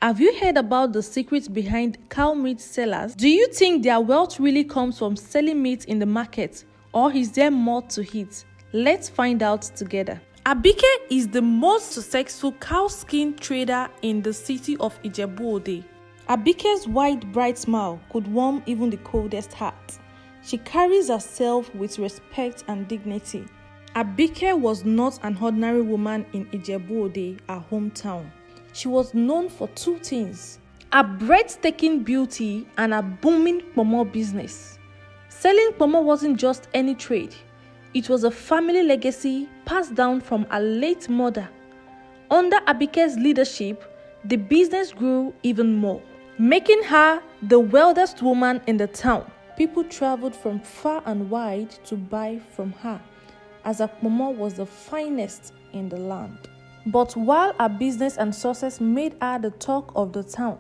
Have you heard about the secrets behind cow meat sellers? Do you think their wealth really comes from selling meat in the market, or is there more to it? Let's find out together. ABIKE is the most successful cow skin trader in the city of Ijebu-Ode. ABIKE's wide, bright smile could warm even the coldest heart. She carries herself with respect and dignity. ABIKE was not an ordinary woman in Ijebu-Ode, her hometown. She was known for two things: a breathtaking beauty and a booming pomo business. Selling pomo wasn't just any trade. It was a family legacy passed down from her late mother. Under ABIKE's leadership, the business grew even more, making her the wealthiest woman in the town. People traveled from far and wide to buy from her, as her pomo was the finest in the land. But while her business and success made her the talk of the town,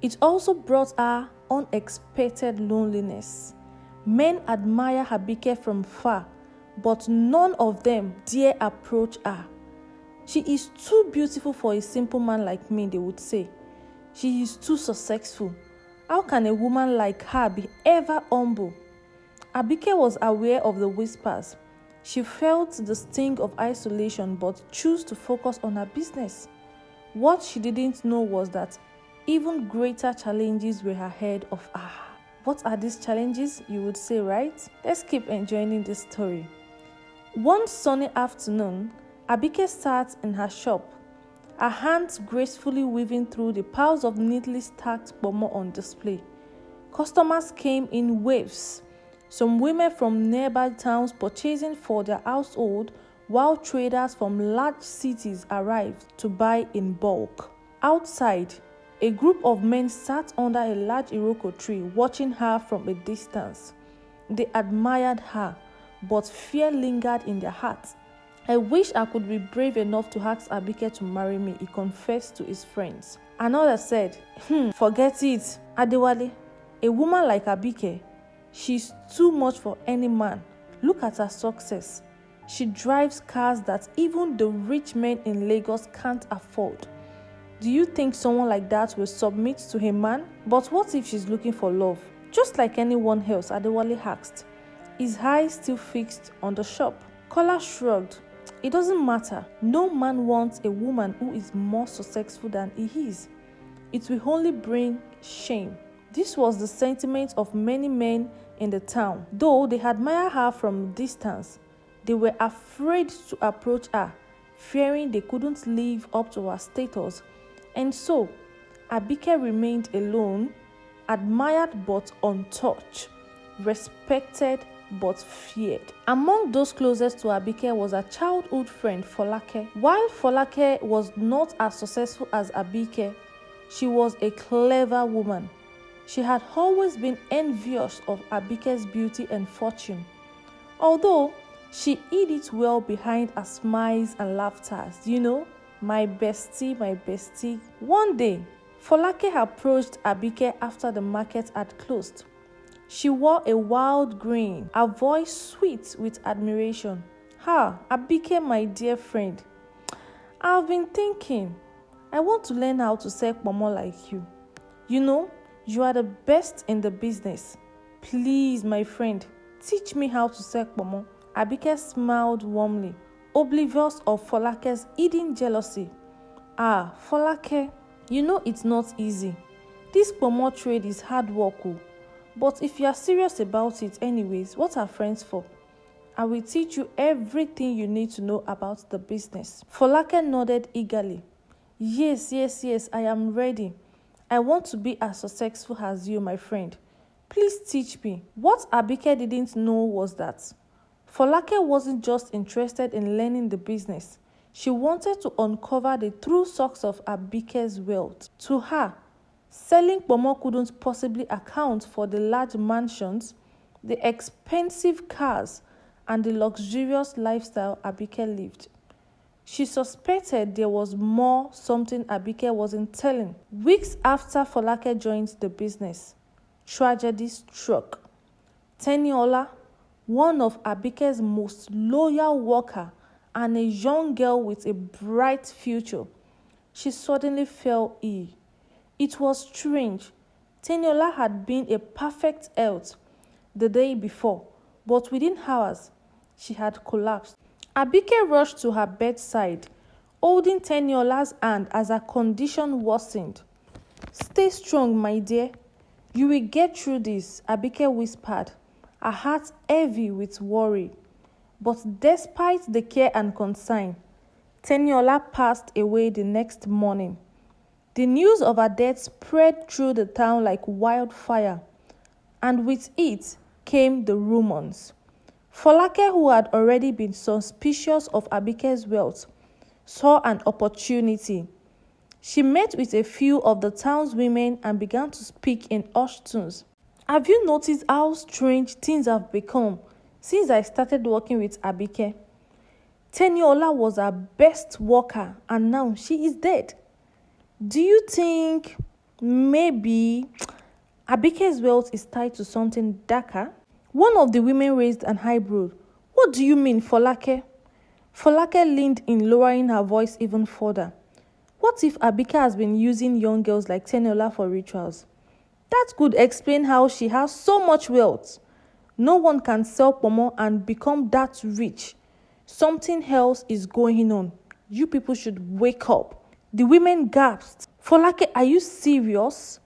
it also brought her unexpected loneliness. Men admire ABIKE from far, but none of them dare approach her. She is too beautiful for a simple man like me, they would say. She is too successful. How can a woman like her be ever humble? ABIKE was aware of the whispers. She felt the sting of isolation but chose to focus on her business. What she didn't know was that even greater challenges were ahead of her. What are these challenges, you would say, right? Let's keep enjoying this story. One sunny afternoon, ABIKE sat in her shop, her hands gracefully weaving through the piles of neatly stacked pomo on display. Customers came in waves. Some women from nearby towns purchasing for their household, while traders from large cities arrived to buy in bulk. Outside, a group of men sat under a large iroko tree watching her from a distance. They admired her, but fear lingered in their hearts. "I wish I could be brave enough to ask ABIKE to marry me," he confessed to his friends. Another said, "Forget it, Adewale. A woman like ABIKE, she's too much for any man. Look at her success. She drives cars that even the rich men in Lagos can't afford. Do you think someone like that will submit to a man? But what if she's looking for love? Just like anyone else," Adewale asked, his eyes still fixed on the shop. Kola shrugged. "It doesn't matter. No man wants a woman who is more successful than he is. It will only bring shame." This was the sentiment of many men in the town. Though they admire her from a distance, they were afraid to approach her, fearing they couldn't live up to her status. And so, ABIKE remained alone, admired but untouched, respected but feared. Among those closest to ABIKE was her childhood friend Folake. While Folake was not as successful as ABIKE, she was a clever woman. She had always been envious of ABIKE's beauty and fortune, although she hid it well behind her smiles and laughter. You know, my bestie, my bestie. One day, Folake approached ABIKE after the market had closed. She wore a wild grin, her voice sweet with admiration. "ABIKE, my dear friend, I've been thinking, I want to learn how to sell pomo like you. You know, you are the best in the business. Please, my friend, teach me how to sell pomo." ABIKE smiled warmly, oblivious of Folake's hidden jealousy. Folake, you know it's not easy. This pomo trade is hard work. But if you are serious about it anyways, what are friends for? I will teach you everything you need to know about the business." Folake nodded eagerly. Yes, I am ready. I want to be as successful as you, my friend. Please teach me." What ABIKE didn't know was that Folake wasn't just interested in learning the business. She wanted to uncover the true source of ABIKE's wealth. To her, selling pomo couldn't possibly account for the large mansions, the expensive cars, and the luxurious lifestyle ABIKE lived. She suspected there was something ABIKE wasn't telling. Weeks after Folake joined the business, tragedy struck. Teniola, one of ABIKE's most loyal workers and a young girl with a bright future, she suddenly fell ill. It was strange. Teniola had been a perfect health the day before, but within hours, she had collapsed. ABIKE rushed to her bedside, holding Teniola's hand as her condition worsened. "Stay strong, my dear. You will get through this," ABIKE whispered, her heart heavy with worry. But despite the care and concern, Teniola passed away the next morning. The news of her death spread through the town like wildfire, and with it came the rumors. Folake, who had already been suspicious of ABIKE's wealth, saw an opportunity. She met with a few of the town's women and began to speak in hushed tones. "Have you noticed how strange things have become since I started working with ABIKE? Teniola was our best worker and now she is dead. Do you think maybe ABIKE's wealth is tied to something darker?" One of the women raised an eyebrow. "What do you mean, Folake?" Folake leaned in, lowering her voice even further. "What if ABIKE has been using young girls like Teniola for rituals? That could explain how she has so much wealth. No one can sell pomo and become that rich. Something else is going on. You people should wake up." The women gasped. "Folake, are you serious?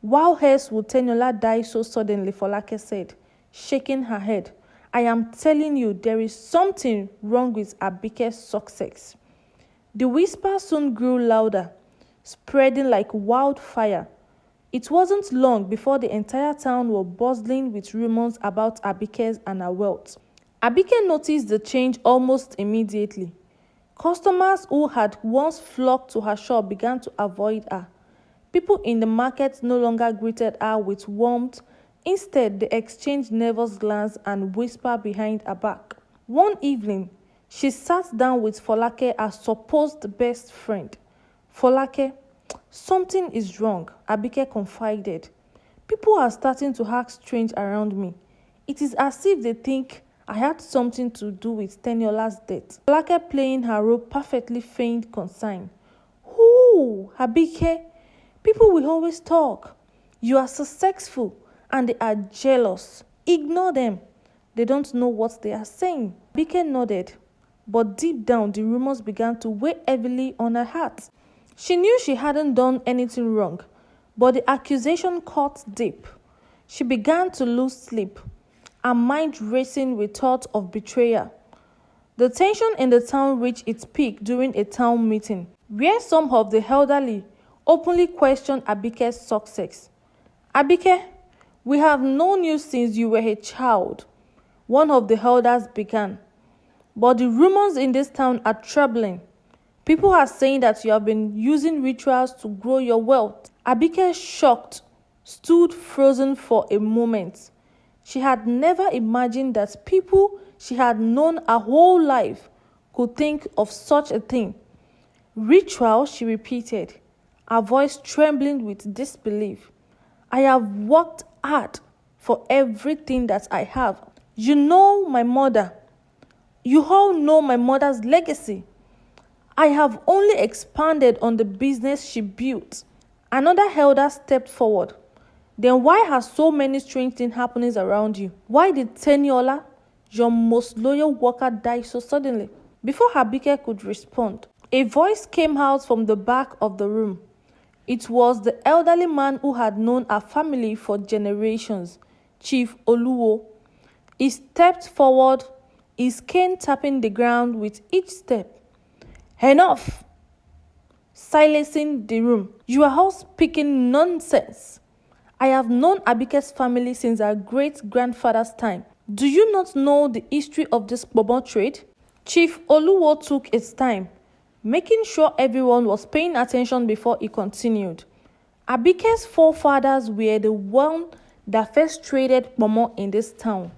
Why else would Teniola die so suddenly?" Folake said, shaking her head. "I am telling you, there is something wrong with ABIKE's success." The whisper soon grew louder, spreading like wildfire. It wasn't long before the entire town was bustling with rumors about ABIKE's and her wealth. ABIKE noticed the change almost immediately. Customers who had once flocked to her shop began to avoid her. People in the market no longer greeted her with warmth. Instead, they exchanged nervous glances and whispered behind her back. One evening, she sat down with Folake, her supposed best friend. "Folake, something is wrong," ABIKE confided. "People are starting to act strange around me. It is as if they think I had something to do with Teniola's death." Folake, playing her role perfectly, feigned concern. "Ooh, ABIKE, people will always talk. You are successful and they are jealous. Ignore them. They don't know what they are saying." ABIKE nodded, but deep down the rumors began to weigh heavily on her heart. She knew she hadn't done anything wrong, but the accusation cut deep. She began to lose sleep, her mind racing with thoughts of betrayal. The tension in the town reached its peak during a town meeting, where some of the elderly openly questioned ABIKE's success. "ABIKE, we have known you since you were a child," one of the elders began. "But the rumors in this town are troubling. People are saying that you have been using rituals to grow your wealth." ABIKE, shocked, stood frozen for a moment. She had never imagined that people she had known her whole life could think of such a thing. "Ritual," she repeated, her voice trembling with disbelief. "I have worked hard for everything that I have. You know my mother. You all know my mother's legacy. I have only expanded on the business she built." Another elder stepped forward. "Then why are so many strange things happening around you? Why did Teniola, your most loyal worker, die so suddenly?" Before ABIKE could respond, a voice came out from the back of the room. It was the elderly man who had known her family for generations, Chief Oluwo. He stepped forward, his cane tapping the ground with each step. "Enough!" Silencing the room. "You are all speaking nonsense. I have known ABIKE's family since her great-grandfather's time. Do you not know the history of this pomo trade?" Chief Oluwo took his time, making sure everyone was paying attention before he continued. "ABIKE's forefathers were the ones that first traded pomo in this town.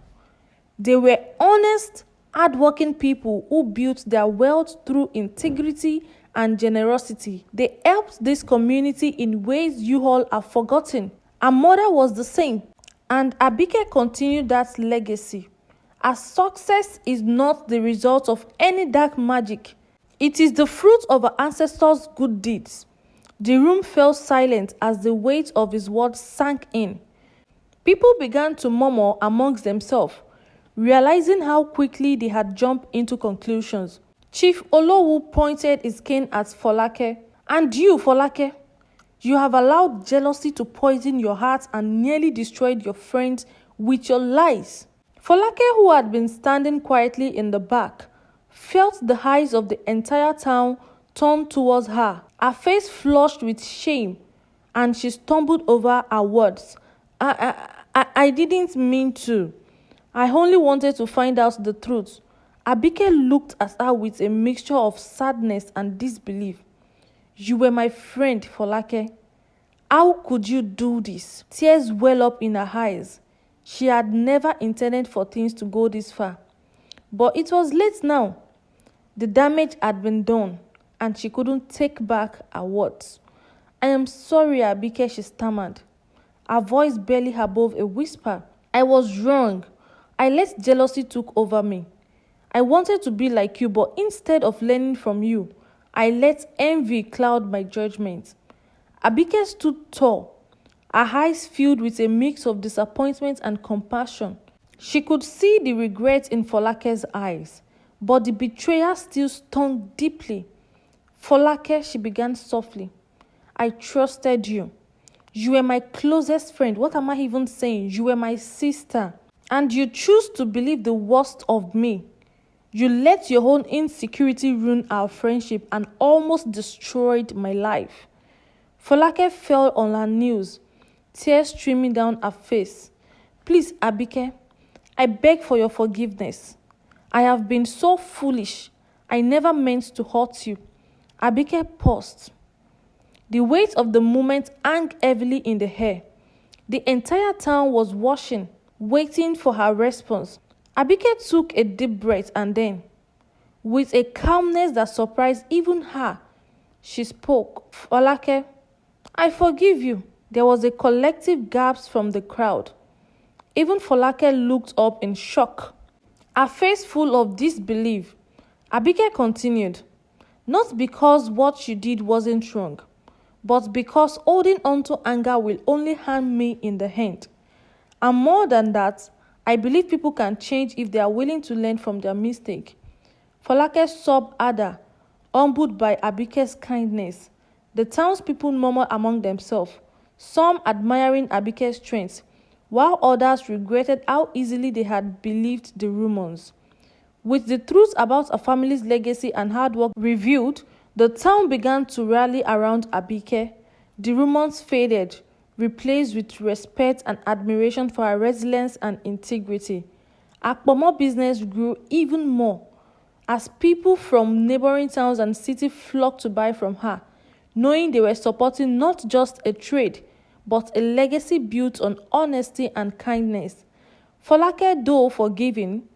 They were honest, hardworking people who built their wealth through integrity and generosity. They helped this community in ways you all have forgotten. Her mother was the same, and ABIKE continued that legacy. Her success is not the result of any dark magic. It is the fruit of her ancestors' good deeds. The room fell silent as the weight of his words sank in. People began to murmur amongst themselves, realizing how quickly they had jumped into conclusions. Chief Olowu pointed his cane at Folake. "And you, Folake, you have allowed jealousy to poison your heart and nearly destroyed your friends with your lies." Folake, who had been standing quietly in the back, felt the eyes of the entire town turn towards her. Her face flushed with shame, and she stumbled over her words. I didn't mean to. I only wanted to find out the truth." Abike looked at her with a mixture of sadness and disbelief. "You were my friend, Folake. How could you do this?" Tears well up in her eyes. She had never intended for things to go this far. But it was late now. The damage had been done, and she couldn't take back her words. "I am sorry, Abike," she stammered, her voice barely above a whisper. "I was wrong. I let jealousy take over me. I wanted to be like you, but instead of learning from you, I let envy cloud my judgment." Abike stood tall, her eyes filled with a mix of disappointment and compassion. She could see the regret in Folake's eyes, but the betrayal still stung deeply. "Folake," she began softly, "I trusted you. You were my closest friend. What am I even saying? You were my sister. And you choose to believe the worst of me. You let your own insecurity ruin our friendship and almost destroyed my life." Folake fell on her knees, tears streaming down her face. "Please, Abike, I beg for your forgiveness. I have been so foolish. I never meant to hurt you." Abike paused. The weight of the moment hung heavily in the air. The entire town was watching, waiting for her response. Abike took a deep breath and then, with a calmness that surprised even her, she spoke. "Folake, I forgive you." There was a collective gasp from the crowd. Even Folake looked up in shock, her face full of disbelief. Abike continued, "Not because what you did wasn't wrong, but because holding on to anger will only harm me in the end. And more than that, I believe people can change if they are willing to learn from their mistake." Folake sobbed harder, humbled by Abike's kindness. The townspeople murmured among themselves, some admiring Abike's strength, while others regretted how easily they had believed the rumors. With the truth about her family's legacy and hard work revealed, the town began to rally around Abike. The rumors faded, replaced with respect and admiration for her resilience and integrity. Her Akpomo business grew even more as people from neighboring towns and cities flocked to buy from her, knowing they were supporting not just a trade, but a legacy built on honesty and kindness. Folake, though forgiving,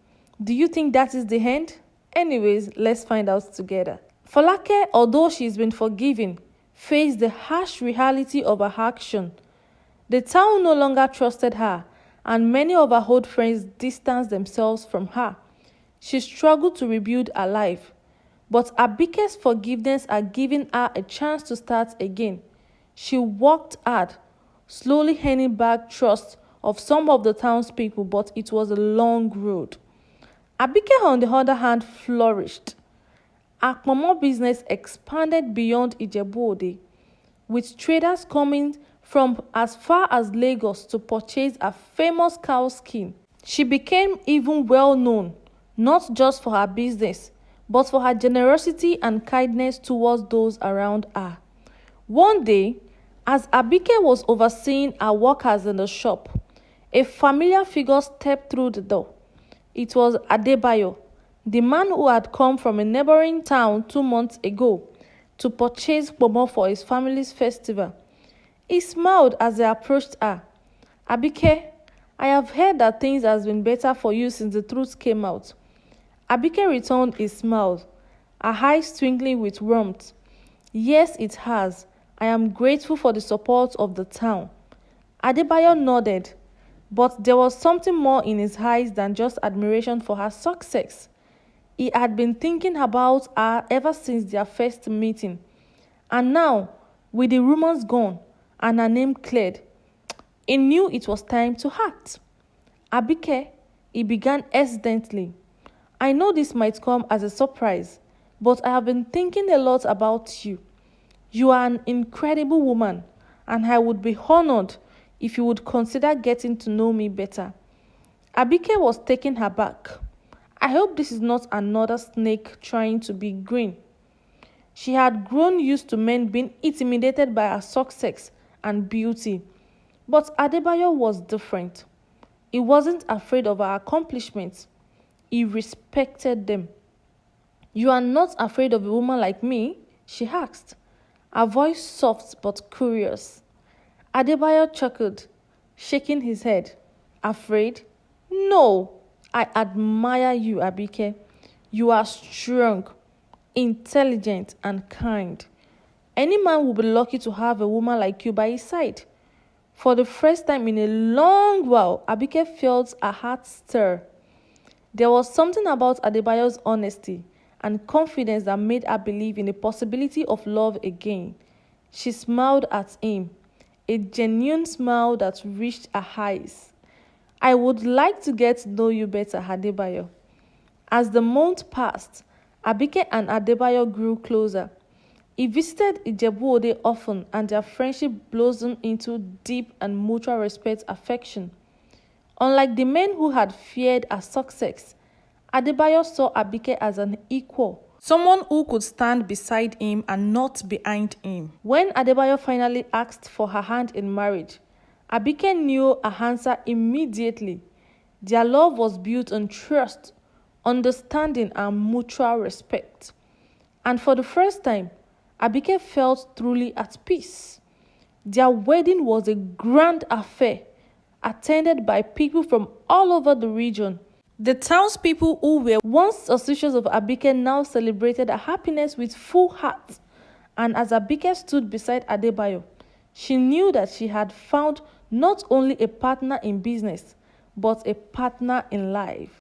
do you think that is the end? Anyways, let's find out together. Folake, although she's been forgiven, faced the harsh reality of her action. The town no longer trusted her, and many of her old friends distanced themselves from her. She struggled to rebuild her life, but Abike's forgiveness had given her a chance to start again. She worked hard, slowly earning back trust of some of the townspeople, but it was a long road. Abike, on the other hand, flourished. Her Akpomo business expanded beyond Ijebu-Ode, with traders coming from as far as Lagos to purchase a famous cow skin. She became even well known, not just for her business, but for her generosity and kindness towards those around her. One day, as Abike was overseeing her workers in the shop, a familiar figure stepped through the door. It was Adebayo, the man who had come from a neighboring town 2 months ago to purchase pomo for his family's festival. He smiled as he approached her. "Abike, I have heard that things have been better for you since the truth came out." Abike returned his smile, her eyes twinkling with warmth. "Yes, it has. I am grateful for the support of the town." Adebayo nodded, but there was something more in his eyes than just admiration for her success. He had been thinking about her ever since their first meeting, and now, With the rumors gone and her name cleared, he knew it was time to act. Abike, he began hesitantly. I know this might come as a surprise, but I have been thinking a lot about you. You are an incredible woman, and I would be honored if you would consider getting to know me better. Abike was taken aback. I hope this is not another snake trying to be green. She had grown used to men being intimidated by her success and beauty. But Adebayo was different. He wasn't afraid of her accomplishments. He respected them. You are not afraid of a woman like me? She asked, her voice soft but curious. Adebayo chuckled, shaking his head. Afraid? No, I admire you, Abike. You are strong, intelligent, and kind. Any man will be lucky to have a woman like you by his side. For the first time in a long while, Abike felt her heart stir. There was something about Adebayo's honesty and confidence that made her believe in the possibility of love again. She smiled at him, a genuine smile that reached her eyes. I would like to get to know you better, Adebayo. As the month passed, Abike and Adebayo grew closer. He visited Ijebu-Ode often, and their friendship blossomed into deep and mutual respect affection. Unlike the men who had feared her success, Adebayo saw Abike as an equal, someone who could stand beside him and not behind him. When Adebayo finally asked for her hand in marriage, Abike knew her answer immediately. Their love was built on trust, understanding, and mutual respect. And for the first time, Abike felt truly at peace. Their wedding was a grand affair, attended by people from all over the region. The townspeople who were once suspicious of Abike now celebrated her happiness with full heart. And as Abike stood beside Adebayo, she knew that she had found not only a partner in business, but a partner in life.